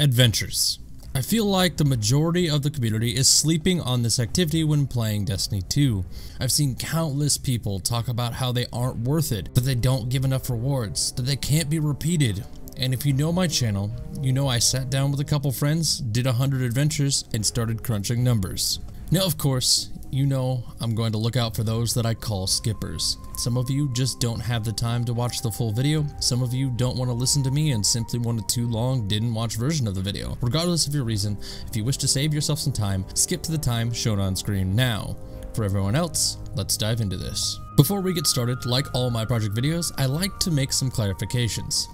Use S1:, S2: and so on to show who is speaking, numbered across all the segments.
S1: Adventures. I feel like the majority of the community is sleeping on this activity when playing Destiny 2. I've seen countless people talk about how they aren't worth it, that they don't give enough rewards, that they can't be repeated. And if you know my channel, you know I sat down with a couple friends, did 100 adventures, and started crunching numbers. Now of course, you know I'm going to look out for those that I call skippers. Some of you just don't have the time to watch the full video. Some of you don't want to listen to me and simply want a too long didn't watch version of the video. Regardless of your reason, if you wish to save yourself some time, skip to the time shown on screen now. For everyone else, let's dive into this. Before we get started, like all my project videos, I like to make some clarifications.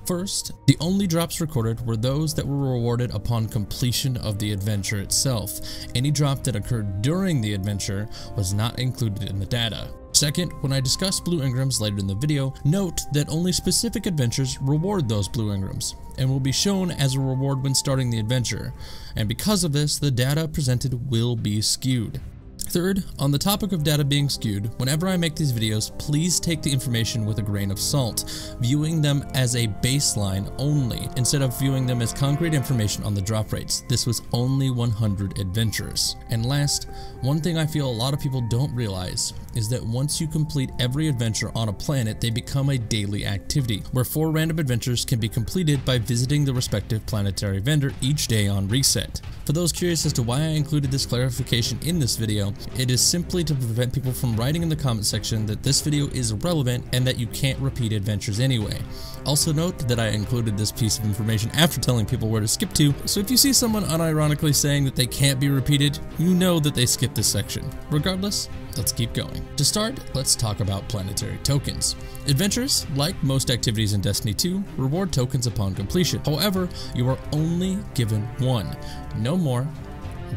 S1: First, the only drops recorded were those that were rewarded upon completion of the adventure itself. Any drop that occurred during the adventure was not included in the data. Second, when I discuss blue engrams later in the video, note that only specific adventures reward those blue engrams, and will be shown as a reward when starting the adventure, and because of this, the data presented will be skewed. Third, on the topic of data being skewed, whenever I make these videos, please take the information with a grain of salt, viewing them as a baseline only, instead of viewing them as concrete information on the drop rates. This was only 100 adventures. And last, one thing I feel a lot of people don't realize is that once you complete every adventure on a planet, they become a daily activity, where 4 random adventures can be completed by visiting the respective planetary vendor each day on reset. For those curious as to why I included this clarification in this video, it is simply to prevent people from writing in the comment section that this video is irrelevant and that you can't repeat adventures anyway. Also note that I included this piece of information after telling people where to skip to, so if you see someone unironically saying that they can't be repeated, you know that they skipped this section. Regardless, let's keep going. To start, let's talk about planetary tokens. Adventures, like most activities in Destiny 2, reward tokens upon completion. However, you are only given one. No more,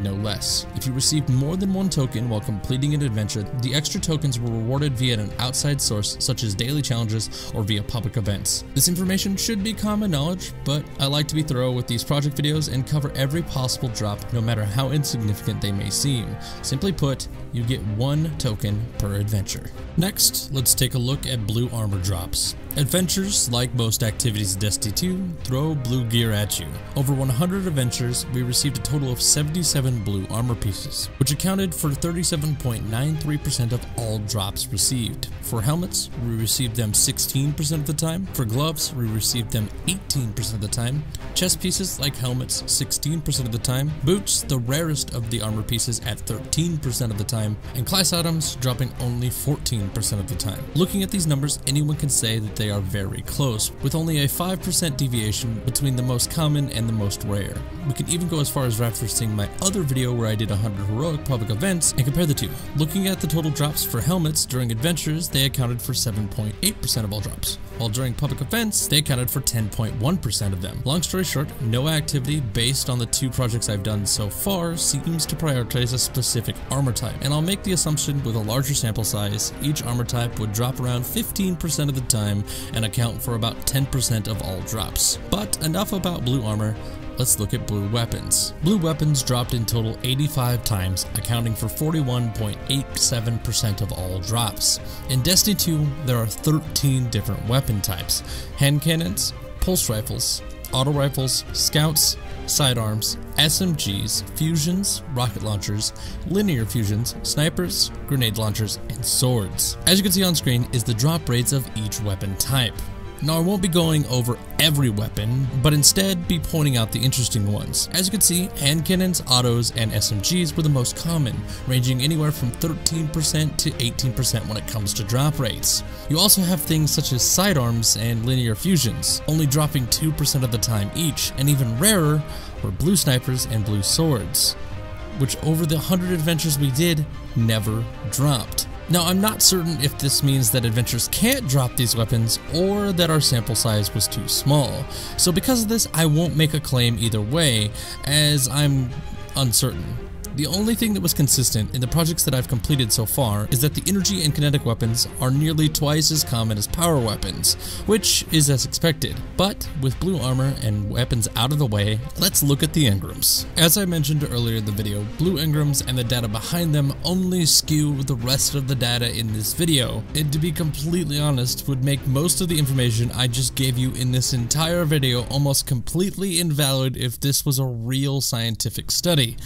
S1: no less. If you received more than one token while completing an adventure, the extra tokens were rewarded via an outside source such as daily challenges or via public events. This information should be common knowledge, but I like to be thorough with these project videos and cover every possible drop, no matter how insignificant they may seem. Simply put, you get 1 token per adventure. Next, let's take a look at blue armor drops. Adventures, like most activities in Destiny 2, throw blue gear at you. Over 100 adventures, we received a total of 77 blue armor pieces, which accounted for 37.93% of all drops received. For helmets, we received them 16% of the time. For gloves, we received them 18% of the time. Chest pieces, like helmets, 16% of the time. Boots, the rarest of the armor pieces, at 13% of the time. And class items, dropping only 14% of the time. Looking at these numbers, anyone can say that they are very close, with only a 5% deviation between the most common and the most rare. We can even go as far as referencing my other video where I did 100 heroic public events and compare the two. Looking at the total drops for helmets during adventures, they accounted for 7.8% of all drops, while during public events, they accounted for 10.1% of them. Long story short, no activity based on the 2 projects I've done so far seems to prioritize a specific armor type, and I'll make the assumption with a larger sample size, each armor type would drop around 15% of the time and account for about 10% of all drops. But enough about blue armor. Let's look at blue weapons. Blue weapons dropped in total 85 times, accounting for 41.87% of all drops. In Destiny 2, there are 13 different weapon types: hand cannons, pulse rifles, auto rifles, scouts, sidearms, SMGs, fusions, rocket launchers, linear fusions, snipers, grenade launchers, and swords. As you can see on screen is the drop rates of each weapon type. Now I won't be going over every weapon, but instead be pointing out the interesting ones. As you can see, hand cannons, autos, and SMGs were the most common, ranging anywhere from 13% to 18% when it comes to drop rates. You also have things such as sidearms and linear fusions, only dropping 2% of the time each, and even rarer were blue snipers and blue swords, which over the 100 adventures we did, never dropped. Now, I'm not certain if this means that adventures can't drop these weapons or that our sample size was too small. So because of this, I won't make a claim either way, as I'm uncertain. The only thing that was consistent in the projects that I've completed so far is that the energy and kinetic weapons are nearly twice as common as power weapons, which is as expected. But with blue armor and weapons out of the way, let's look at the engrams. As I mentioned earlier in the video, blue engrams and the data behind them only skew the rest of the data in this video, and to be completely honest, would make most of the information I just gave you in this entire video almost completely invalid if this was a real scientific study.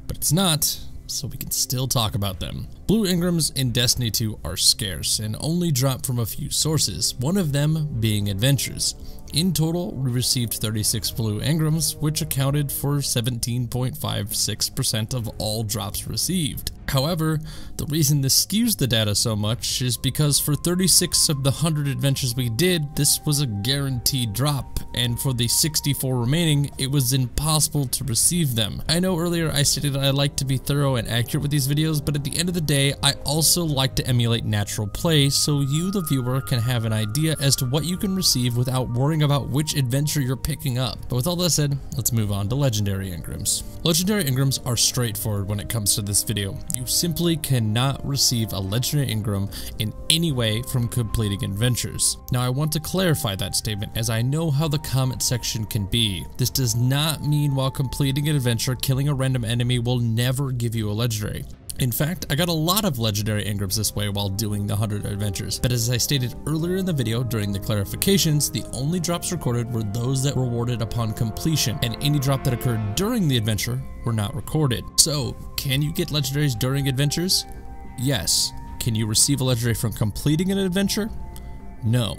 S1: But it's not, so we can still talk about them. Blue engrams in Destiny 2 are scarce and only drop from a few sources, one of them being adventures. In total, we received 36 blue engrams, which accounted for 17.56% of all drops received. However, the reason this skews the data so much is because for 36 of the 100 adventures we did, this was a guaranteed drop, and for the 64 remaining, it was impossible to receive them. I know earlier I stated I like to be thorough and accurate with these videos, but at the end of the day, I also like to emulate natural play so you, the viewer, can have an idea as to what you can receive without worrying about which adventure you're picking up. But with all that said, let's move on to legendary engrams. Legendary engrams are straightforward when it comes to this video. You simply cannot receive a legendary engram in any way from completing adventures. Now I want to clarify that statement as I know how the comment section can be. This does not mean while completing an adventure, killing a random enemy will never give you a legendary. In fact, I got a lot of legendary engrams this way while doing the 100 adventures, but as I stated earlier in the video during the clarifications, the only drops recorded were those that were rewarded upon completion, and any drop that occurred during the adventure were not recorded. So, can you get legendaries during adventures? Yes. Can you receive a legendary from completing an adventure? No.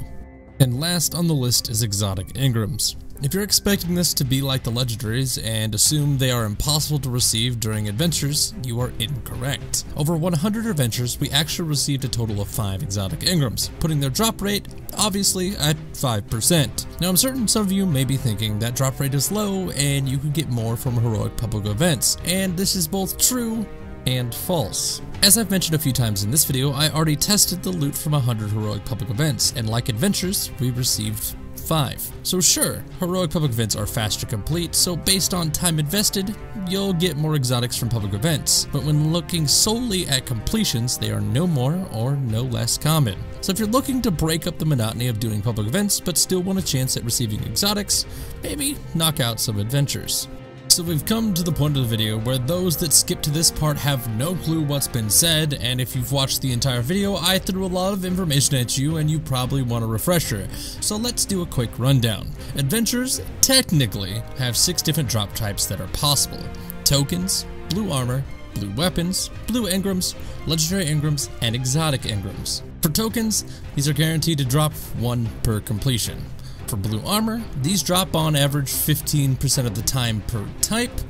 S1: And last on the list is exotic engrams. If you're expecting this to be like the legendaries and assume they are impossible to receive during adventures, you are incorrect. Over 100 adventures, we actually received a total of 5 exotic engrams, putting their drop rate, obviously, at 5%. Now I'm certain some of you may be thinking that drop rate is low and you can get more from heroic public events, and this is both true and false. As I've mentioned a few times in this video, I already tested the loot from 100 heroic public events, and like adventures, we received 5. So sure, heroic public events are fast to complete, so based on time invested, you'll get more exotics from public events, but when looking solely at completions, they are no more or no less common. So if you're looking to break up the monotony of doing public events, but still want a chance at receiving exotics, maybe knock out some adventures. So we've come to the point of the video where those that skip to this part have no clue what's been said, and if you've watched the entire video, I threw a lot of information at you and you probably want a refresher. So let's do a quick rundown. Adventures technically have 6 different drop types that are possible: tokens, blue armor, blue weapons, blue engrams, legendary engrams, and exotic engrams. For tokens, these are guaranteed to drop 1 per completion. For blue armor, these drop on average 15% of the time per type,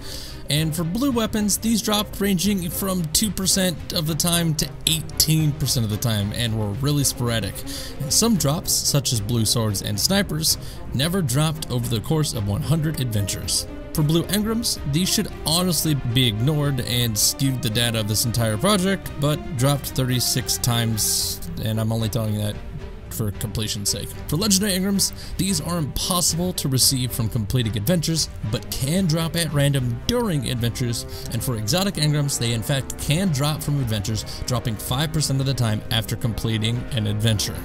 S1: and for blue weapons, these drop ranging from 2% of the time to 18% of the time, and were really sporadic. And some drops, such as blue swords and snipers, never dropped over the course of 100 adventures. For blue engrams, these should honestly be ignored and skewed the data of this entire project, but dropped 36 times, and I'm only telling you that for completion's sake. For legendary engrams, these are impossible to receive from completing adventures, but can drop at random during adventures, and for exotic engrams, they in fact can drop from adventures, dropping 5% of the time after completing an adventure.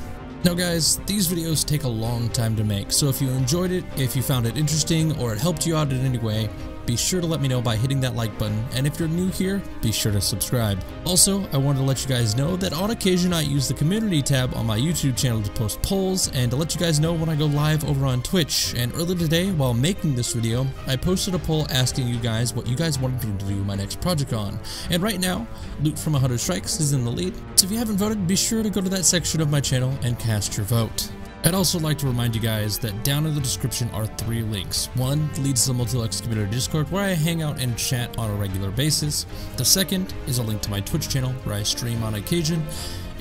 S1: Now guys, these videos take a long time to make, so if you enjoyed it, if you found it interesting, or it helped you out in any way, be sure to let me know by hitting that like button, and if you're new here, be sure to subscribe. Also, I wanted to let you guys know that on occasion I use the community tab on my YouTube channel to post polls and to let you guys know when I go live over on Twitch. And earlier today, while making this video, I posted a poll asking you guys what you guys wanted me to do my next project on. And right now, Loot from 100 Strikes is in the lead, so if you haven't voted, be sure to go to that section of my channel and cast your vote. I'd also like to remind you guys that down in the description are 3 links. One leads to the Multilux Community Discord, where I hang out and chat on a regular basis. The second is a link to my Twitch channel, where I stream on occasion.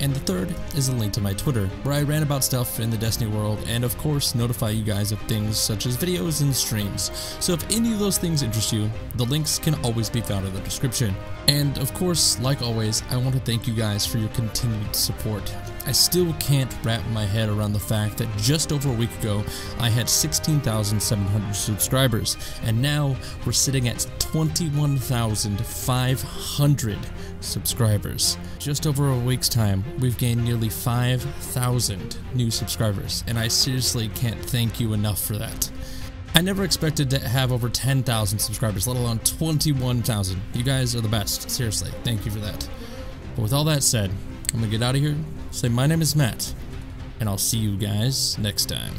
S1: And the third is a link to my Twitter, where I rant about stuff in the Destiny world and of course notify you guys of things such as videos and streams. So if any of those things interest you, the links can always be found in the description. And of course, like always, I want to thank you guys for your continued support. I still can't wrap my head around the fact that just over a week ago, I had 16,700 subscribers, and now we're sitting at 21,500 subscribers. Just over a week's time, we've gained nearly 5,000 new subscribers, and I seriously can't thank you enough for that. I never expected to have over 10,000 subscribers, let alone 21,000. You guys are the best. Seriously, thank you for that. But with all that said, I'm gonna get out of here, say my name is Matt, and I'll see you guys next time.